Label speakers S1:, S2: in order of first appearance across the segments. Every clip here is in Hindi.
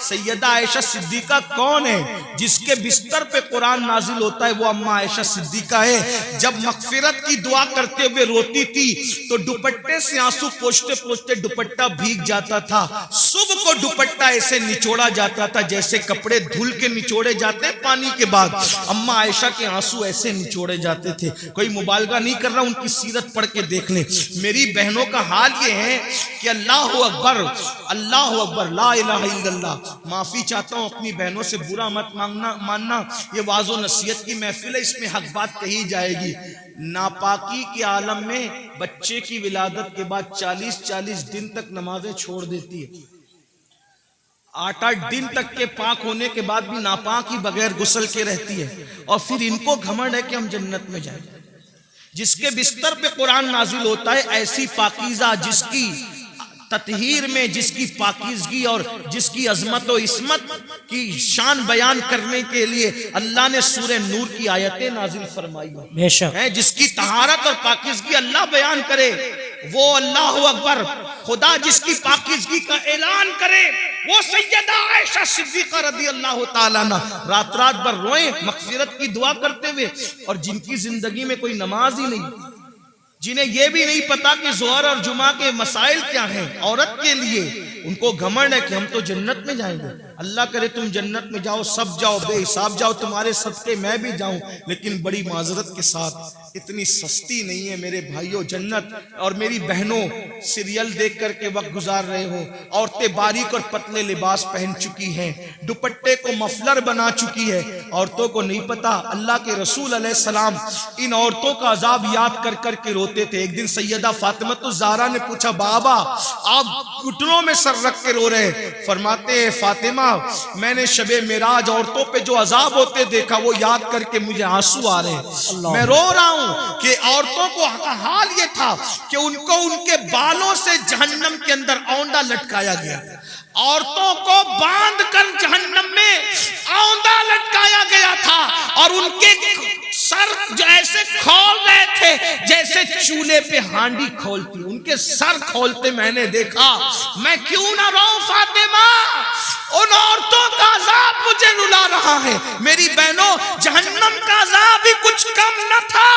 S1: सैयदा आयशा सिद्दीका कौन है? जिसके बिस्तर पे कुरान नाजिल होता है वो अम्मा आयशा सिद्दीका है। जब मगफिरत की दुआ करते हुए रोती थी तो दुपट्टे से आंसू पोंछते पोंछते दुपट्टा भीग जाता था। सुबह को दुपट्टा ऐसे निचोड़ा जाता था जैसे कपड़े धुल के निचोड़े जाते पानी के बाद। अम्मा आयशा के आंसू ऐसे निचोड़े जाते थे। कोई मुबालगा नहीं कर रहा, उनकी सीरत पढ़ के देख लें। मेरी बहनों का हाल ये है कि अल्लाह अकबर, अल्लाह अकबर, ला इलाहा इल्लल्लाह। माफी चाहता हूं, अपनी बहनों से बुरा मत मानना, ये वाज़ो नसीहत की महफिल है, इसमें हक बात कही जाएगी। नापाकी के आलम में बच्चे की विलादत के बाद 40-40 दिन तक नमाजें छोड़ देती है। 8-8 दिन तक के पाक होने के बाद भी नापाक ही बगैर गुस्ल के रहती है। और फिर इनको घमंड है कि हम जन्नत में जाएंगे। जिसके बिस्तर पे कुरान नाजिल होता है, ऐसी पाकीज़ा जिसकी ततहीर में, जिसकी पाकीज़गी और जिसकी अजमत और इस्मत की शान बयान करने के लिए अल्लाह ने सूरह नूर की आयतें नाजिल फरमाई है। जिसकी तहारत और पाकीज़गी अल्लाह बयान करे, वो अल्लाह अकबर, खुदा जिसकी पाकीज़गी का ऐलान करे, वो सैयदा आयशा सिद्दीका रज़ी अल्लाह ताला अन्हा रात रात भर रोए मग़फ़िरत की दुआ करते हुए। और जिनकी जिंदगी में कोई नमाज ही नहीं, जिन्हें यह भी नहीं पता कि ज़ोहर और जुमा के मसाइल क्या हैं औरत के लिए, उनको घमंड है कि हम तो जन्नत में जाएंगे। अल्लाह करे तुम जन्नत में जाओ, सब जाओ, बेहिसाब जाओ, तुम्हारे सदके मैं भी जाऊं, लेकिन बड़ी माजरत के साथ इतनी सस्ती नहीं है मेरे भाइयों जन्नत। और मेरी बहनों, सीरियल देख करके वक्त गुजार रहे हो, औरतें बारीक और पतले लिबास पहन चुकी हैं, दुपट्टे को मफलर बना चुकी है। औरतों को नहीं पता अल्लाह के रसूल अलैहिस्सलाम इन औरतों का अजाब याद कर करके रोते थे। एक दिन सैयदा फातिमा ज़हरा ने पूछा, बाबा आप घुटनों में सर रख के रो रहे? फरमाते हैं, फातिमा मैंने शबे मेराज औरतों पे जो अजाब होते देखा, वो याद करके मुझे आंसू आ रहे हैं। मैं रो रहा हूं कि औरतों को हाल ये था कि उनको उनके बालों से जहन्नम के अंदर औंधा लटकाया गया। औरतों को बांध कर जहन्नम में औंधा लटकाया गया था और उनके सर जो ऐसे खोल रहे थे जैसे चूल्हे पे हांडी खोलती, उनके सर खोलते मैंने देखा। मैं क्यों ना रोऊं फातिमा, उन औरतों का अजाब मुझे रुला रहा है। मेरी बहनों, जहन्नम का अजाब भी कुछ कम न था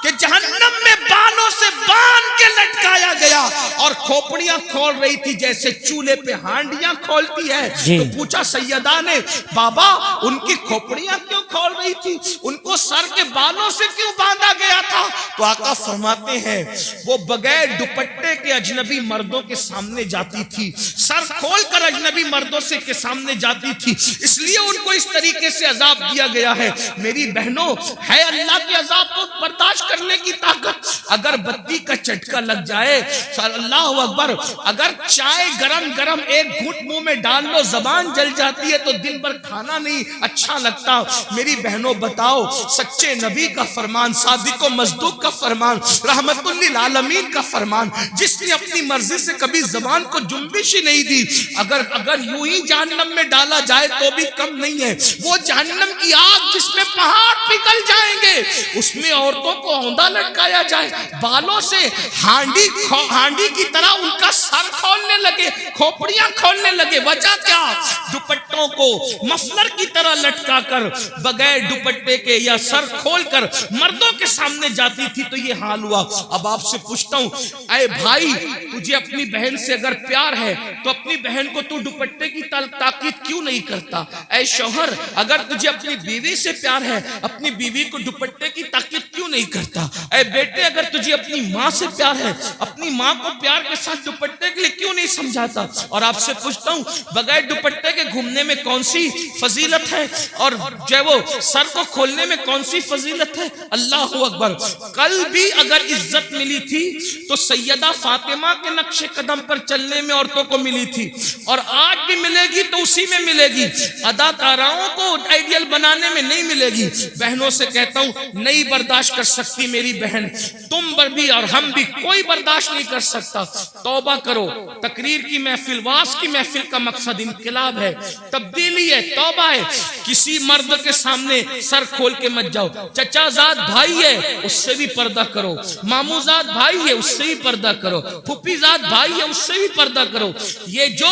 S1: कि जहन्नम में बालों से बांध के लटकाया गया और खोपड़ियां खोल रही थी जैसे चूल्हे पे हांडियां खोलती है। तो पूछा सैयदा ने, बाबा उनकी खोपड़ियां क्यों खोल रही थी, उनको सर के बालों से क्यों बांधा गया था? तो आका फरमाते हैं, वो बगैर दुपट्टे के अजनबी मर्दों के सामने जाती थी, सर खोल कर अजनबी मर्दों से के सामने जाती थी, इसलिए उनको इस तरीके से अजाब दिया गया है। मेरी बहनों, है अल्लाह के अजाब को बर्दाश्त करने की ताकत। अगर बत्ती का झटका लग जाए, अल्लाह अकबर, अगर चाय गरम गरम एक घूंट मुंह में डाल लो, जबान जल जाती है तो दिन भर खाना नहीं अच्छा लगता। मेरी बहनों बताओ, सच्चे नबी का फरमान, सादिक मजदूक का फरमान, रहमतुल लिल आलमीन का फरमान, जिसने अपनी मर्जी से कभी जबान को जुम्बिश ही नहीं दी, अगर यूं ही जहन्नम में डाला जाए तो भी कम नहीं है। वो जहन्नम की आग जिसमें पहाड़ पिघल जाएंगे, उसमें औरतों को औंधा लटकाया जाए, बालों से हांडी की तरह उनका सर खोलने लगे, खोपड़ियां खोलने लगे। वजह क्या? दुपट्टों को मफलर की तरह लटकाकर बगैर दुपट्टे के या सर खोलकर मर्दों के सामने जाती थी, तो ये हाल हुआ। अब आपसे पूछता हूं, ऐ भाई, तुझे अपनी बहन से अगर प्यार है तो अपनी बहन को तू दुपट्टे की ताकीद क्यों नहीं करता? ऐ शौहर, अगर तुझे अपनी बीवी से प्यार है, अपनी बीवी को दुपट्टे की ताकीद क्यों नहीं करता? ऐ बेटे, अगर तुझे अपनी माँ से प्यार है, अपनी माँ को प्यार के साथ दुपट्टे के लिए क्यों नहीं समझाता? और आपसे पूछता हूँ, बगैर दुपट्टे के घूमने में कौन सी फजीलत है और जो वो सर को खोलने में कौन सी फजीलत है? अल्लाह अकबर। कल भी अगर इज्जत मिली थी तो सैयदा फातिमा के नक्शे कदम पर चलने में औरतों को मिली थी, और आज भी मिलेगी तो उसी में मिलेगी। अदाकाराओं को आइडियल बनाने में नहीं मिलेगी। बहनों से कहता हूँ, नहीं बर्दाश्त कर सकती मेरी बहन, तुम पर भी और हम भी, कोई बर्दाश्त नहीं कर सकता। तौबा करो। तकरीर की महफिल, वास की महफिल का मकसद इनकलाब है, तब्दीली है, तौबा है। किसी मर्द के सामने सर खोल के मत जाओ। चचाजाद भाई है, उससे भी पर्दा करो। मामूजाद भाई है, उससे भी पर्दा करो। फुफीजाद भाई है, उससे भी पर्दा करो। ये जो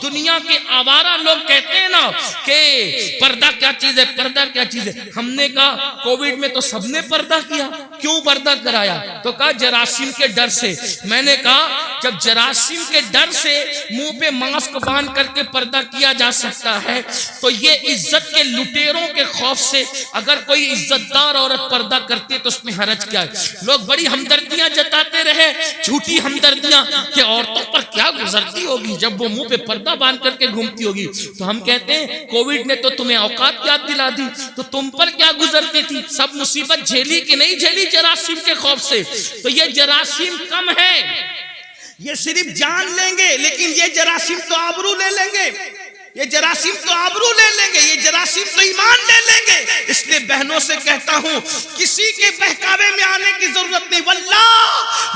S1: दुनिया के
S2: आवारा लोग कहते हैं ना कि पर्दा क्या चीज है, पर्दा क्या चीज है। हमने कहा कोविड में तो सबने पर्दा किया, क्यों पर्दा कराया? तो कहा जरासीम के डर से। मैंने कहा जब जरासीम के डर से मुंह पे मास्क बांध करके पर्दा किया जा सकता है, तो ये इज्जत के लुटेरों के खौफ से अगर कोई इज्जतदार औरत पर्दा करती है तो उसमें हरज क्या है? लोग बड़ी हमदर्दियां जताते रहे, झूठी हमदर्दियां कि औरतों पर क्या गुजरती होगी जब वो मुंह पे पर्दा बांध करके घूमती होगी। तो हम कहते हैं कोविड ने तो तुम्हें औकात याद दिला दी, तो तुम पर क्या गुजरती थी? सब मुसीबत झेली कि नहीं झेली जरासीम के खौफ से? तो ये जरासीम कम है,
S1: ये सिर्फ जान लेंगे, लेकिन ये जरासीम तो आबरू ले लेंगे, ये जरासीम तो आबरू ले लेंगे, ये जरासीम तो ईमान ले लेंगे। इसलिए बहनों से कहता हूं, किसी के बहकावे में आने की जरूरत नहीं। वल्लाह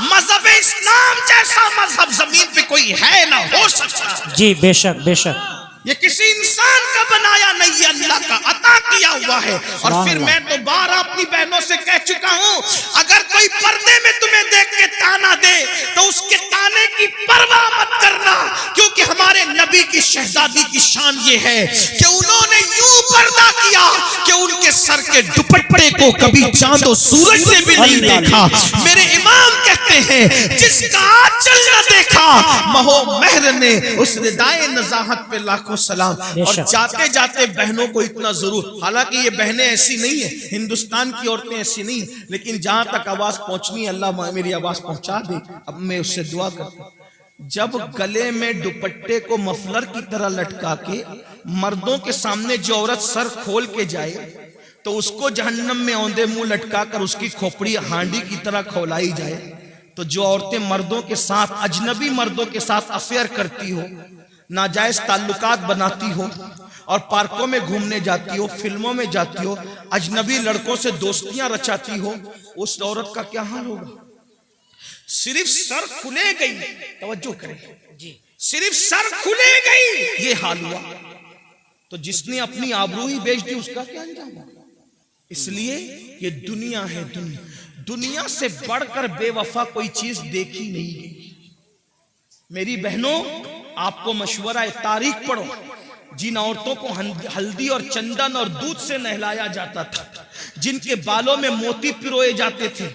S1: मजहब इस्लाम जैसा मजहब जमीन पे कोई है ना हो सकता।
S3: जी बेशक बेशक,
S1: ये किसी इंसान का बनाया नहीं, ये अल्लाह का अता किया हुआ है। और फिर मैं तो बार अपनी बहनों से कह चुका हूं, अगर कोई पर्दे में तुम्हें देख के ताना दे तो उसके ताने की परवाह मत करना, क्योंकि हमारे नबी की शहजादी की शान ये है कि उन्होंने यूं पर्दा किया कि उनके सर के दुपट्टे को कभी चांद और सूरज ने भी नहीं देखा। मेरे इमाम कहते हैं, जिसका आंचल न देखा महो महर ने उस रिदाए नजाहत पे लाखों सलाम। और जाते जाते बहनों को इतना जरूर, हालांकि ये बहनें ऐसी नहीं है, हिंदुस्तान की औरतें ऐसी नहीं, लेकिन जहां तक आवाज पहुंचनी है अल्लाह मेरी आवाज पहुंचा दे। अब मैं उससे दुआ करता हूं, जब गले में दुपट्टे को मफलर की तरह लटका के मर्दों के सामने जो औरत सर खोल के जाए तो उसको जहन्नम में औंधे मुंह लटका कर उसकी खोपड़ी हांडी की तरह खौलाई जाए, तो जो औरतें मर्दों के साथ, अजनबी मर्दों के साथ अफेयर करती हो, नाजायज ताल्लुकात बनाती हो और पार्कों में घूमने जाती हो, फिल्मों में जाती हो, अजनबी लड़कों से दोस्तियां रचाती हो, उस औरत का क्या हाल होगा? सिर्फ सर खुले गई, तवज्जो करें जी, सिर्फ सर खुले गई ये हाल हुआ, तो जिसने अपनी आबरू ही बेच दी उसका क्या अंजाम होगा? इसलिए ये दुनिया है, दुनिया से बढ़कर बेवफा कोई चीज देखी नहीं गई। मेरी बहनों, आपको मशवरा है, तारीख पढ़ो। जिन औरतों को हल्दी और चंदन और दूध से नहलाया जाता था, जिनके बालों में मोती पिरोए जाते थे,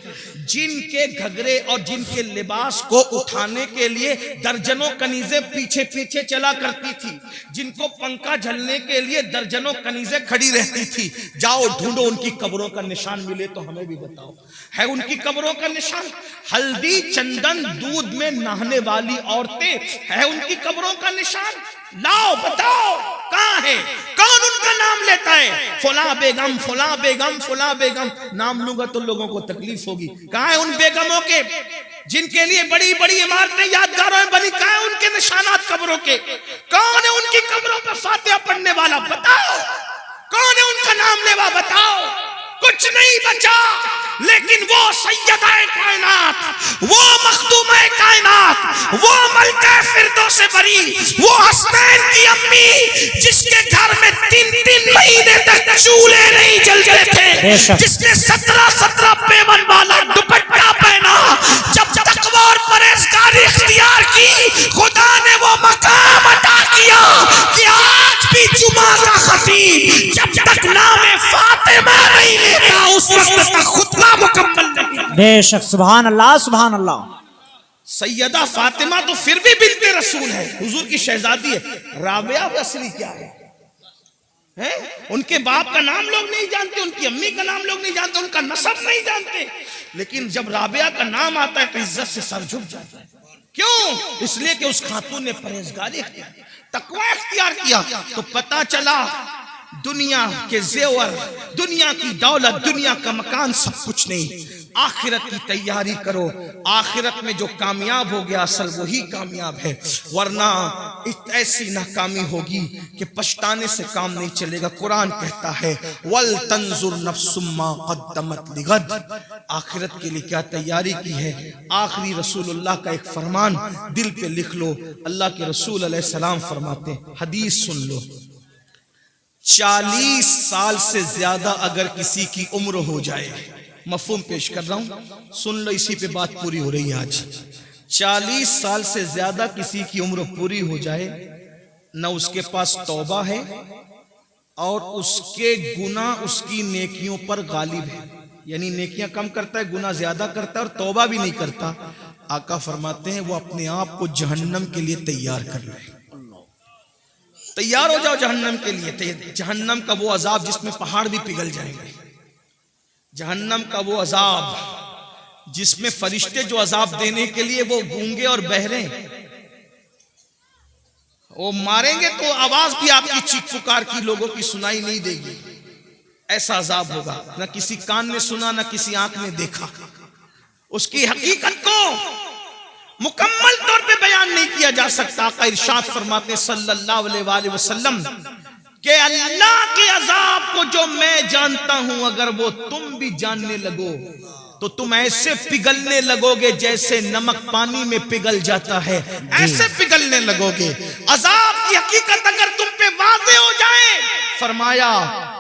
S1: जिनके घघरे और जिनके लिबास को उठाने के लिए दर्जनों कनीजें पीछे पीछे चला करती थी, जिनको पंखा झलने के लिए दर्जनों कनीजें खड़ी रहती थी, जाओ ढूंढो उनकी कब्रों का निशान, मिले तो हमें भी बताओ, है उनकी कब्रों का निशान? हल्दी चंदन दूध में नहाने वाली औरतें, है उनकी कब्रों का निशान? लाओ बताओ कहां है? कौन उनका नाम लेता है? फला बेगम, फला बेगम, फला बेगम। नाम लूंगा तो लोगों को तकलीफ होगी। कहां है उन बेगमों के जिनके लिए बड़ी बड़ी इमारतें यादगारों में बनी? कहां है उनके निशानात कब्रों के? कौन है उनकी कब्रों पर फातिहा पढ़ने वाला? बताओ कौन है उनका नाम लेवा? बताओ। कुछ नहीं बचा, लेकिन वो सैयदाए कायनात, वो मखदूमे कायनात, वो मलका फिरदौस बरी, वो हसनैन की अम्मी, जिसके घर में 3-3 महीने तक चूल्हे नहीं जलते थे, जिसने 17 पेमन वाला दुपट्टा पहना, जब तकवा और परहेजगारी इख्तियार की, खुदा ने वो मकाम अता किया कि आज भी जुमा का खतीब जब तक नामे फातिमा नहीं लेता उस वक्त तक खुतबा मुकम्मल नहीं।
S3: बेशक, सुभान अल्लाह सुभान अल्लाह।
S1: सैयदा फातिमा तो फिर भी बिन्ते रसूल है, हुजूर की शहजादी है। राबिया असली क्या है? उनके बाप का नाम लोग नहीं जानते, उनकी अम्मी का नाम लोग नहीं जानते, उनका नसब नहीं जानते, लेकिन जब राबिया का नाम आता है तो इज्जत से सर झुक जाता है। क्यों? इसलिए कि उस खातून ने परहेजगारी तकवा इख्तियार किया। तो पता चला दुनिया के जेवर, दुनिया की दौलत, दुनिया का मकान सब कुछ नहीं, आखिरत की तैयारी करो। आखिरत में जो कामयाब हो गया असल वही कामयाब है, वरना ऐसी नाकामी होगी कि पछताने से काम नहीं चलेगा। कुरान कहता है वल तंजुर नफ्सुम्मा क़द्दमत लिगद, आखिरत के लिए क्या तैयारी की है। आखिरी रसूलुल्लाह का एक फरमान दिल पे लिख लो। अल्लाह के रसूल अलैहिस्सलाम फरमाते, हदीस सुन लो, 40 साल से ज्यादा अगर किसी की उम्र हो जाए, मफहूम पेश कर रहा हूं, सुन लो, इसी पे बात पूरी हो रही है आज। 40 साल से ज्यादा किसी की उम्र पूरी हो जाए न उसके पास तौबा है और उसके गुनाह उसकी नेकियों पर गालिब है। यानी नेकियां कम करता है, गुनाह ज्यादा करता है और तौबा भी नहीं करता। आका फरमाते हैं वो अपने आप को जहन्नम के लिए तैयार कर ले। तैयार हो जाओ जहन्नम के लिए। जहन्नम का वो अजाब जिसमें पहाड़ भी पिघल जाएंगे, जहन्नम का वो अजाब जिसमें फरिश्ते जो अजाब देने के लिए वो गूंगे और बहरे, वो मारेंगे तो आवाज भी आपकी चीख पुकार की लोगों की सुनाई नहीं देगी। ऐसा अजाब होगा, ना किसी कान ने सुना ना किसी आंख ने देखा। उसकी हकीकत को मुकम्मल तौर पे बयान नहीं किया जा सकता। आका इरशाद फरमाते सल्लल्लाहु अलैहि वसल्लम कि अल्लाह के अजाब को जो मैं जानता हूं, अगर वो तुम भी जानने लगो तो तुम ऐसे पिघलने लगोगे जैसे नमक पानी में पिघल जाता है, ऐसे पिघलने लगोगे। अजाब की हकीकत अगर तुम पे वाज़ेह हो जाए, फरमाया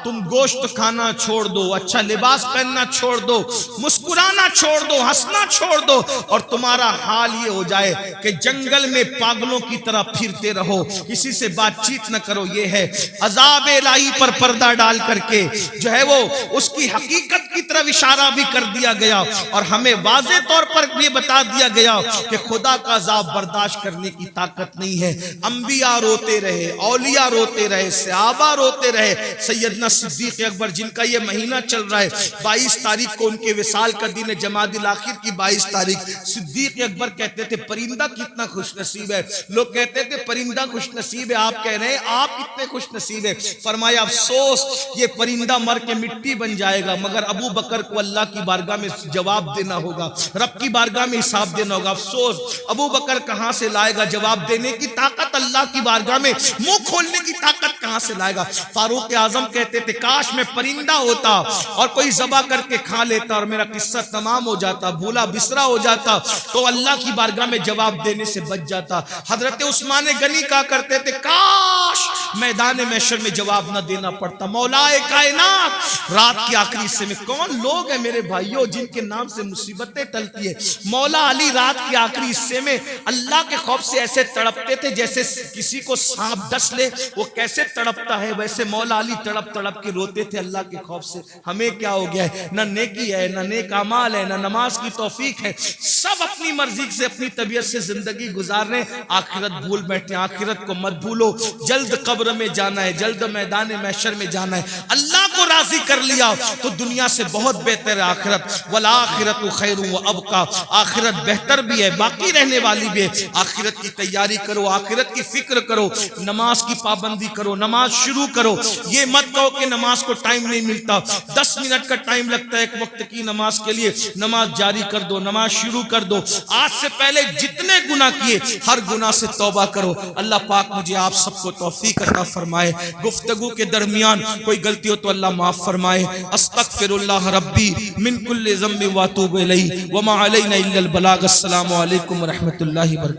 S1: तुम गोश्त खाना छोड़ दो, अच्छा लिबास पहनना छोड़ दो, मुस्कुराना छोड़ दो, हंसना छोड़ दो, और तुम्हारा हाल ये हो जाए कि जंगल में पागलों की तरह फिरते रहो, किसी से बातचीत न करो। ये है अजाब इलाही पर पर्दा डाल करके जो है वो उसकी हकीकत की तरफ इशारा भी कर दिया गया और हमें वाज़े तौर पर ये बता दिया गया कि खुदा का अजाब बर्दाश्त करने की ताकत नहीं है। अंबिया रोते रहे, औलिया रोते रहे, सहाबा रोते रहे। सैयदना सिद्दीक अकबर जिनका ये महीना चल रहा है, 22 तारीख को उनके विसाल का दिन है, जमादिल आखिर की 22 तारीख। सिद्दीक अकबर कहते थे परिंदा कितना खुशनसीब है। लोग कहते थे परिंदा खुशनसीब है, आप कह रहे हैं आप कितने खुशनसीब है। फरमाया अफसोस ये परिंदा मर के मिट्टी बन जाएगा, मगर अबू बकर को अल्लाह की बारगाह में जवाब देना होगा, रब की बारगाह में हिसाब देना होगा। अफसोस अबू बकर कहां से लाएगा जवाब देने की ताकत, अल्लाह की बारगाह में मुंह खोलने की ताकत कहां से लाएगा। फारूक आजम कहते थे काश मैं परिंदा होता और कोई ज़बा करके खा लेता और मेरा किस्सा तमाम हो जाता, भूला बिसरा हो जाता, तो अल्लाह की बारगाह में जवाब देने से बच जाता। हजरत उस्मान गनी कहा करते थे काश मैदान महशर में जवाब न देना पड़ता। मौलाए कायनात रात के आखिरी हिस्से में कौन लोग हैं मेरे भाइयों जिनके नाम से मुसीबतें टलती है। मौला अली रात के आखिरी हिस्से में अल्लाह के खौफ से ऐसे तड़पते थे जैसे किसी को सांप डस ले वो कैसे तड़पता है, वैसे मौला अली तड़प तड़प के रोते थे अल्लाह के खौफ से। हमें क्या हो गया है, ना नेकी है, ना नेक अमाल है, ना नमाज की तौफीक है, सब अपनी मर्जी से अपनी तबीयत से जिंदगी गुजार रहे, आखिरत भूल बैठे। आखिरत को मत भूलो, जल्द कब्र में जाना है, जल्द मैदान महशर में जाना है। अल्लाह को राजी कर लिया तो दुनिया से बहुत बेहतर है आखिरत। वल आखिरतु खैरु व अबका, आखिरत बेहतर भी है, बाकी रहने वाली भी है। आखिरत की तैयारी करो, आखिरत की फिक्र करो, नमाज की पाबंदी करो, नमाज शुरू करो। ये मत कहो कि नमाज को टाइम नहीं मिलता, 10 मिनट का टाइम लगता है एक वक्त की नमाज के लिए, नमाज जारी कर दो, नमाज शुरू कर दो। आज से पहले जितने गुनाह किए हर गुनाह से तौबा करो। अल्लाह पाक मुझे आप सबको तौफीक अता फरमाए। गुफ्तगू के दरमियान कोई गलती हो तो अल्लाह माफ फरमाए। अस्तगफिरुल्लाह रब्बी मिन कुल्लि ज़म्बिन व अतूबु इलैहि व मा अलैना इल्लल बलाग। अस्सलामु अलैकुम व रहमतुल्लाहि व बरकातहू।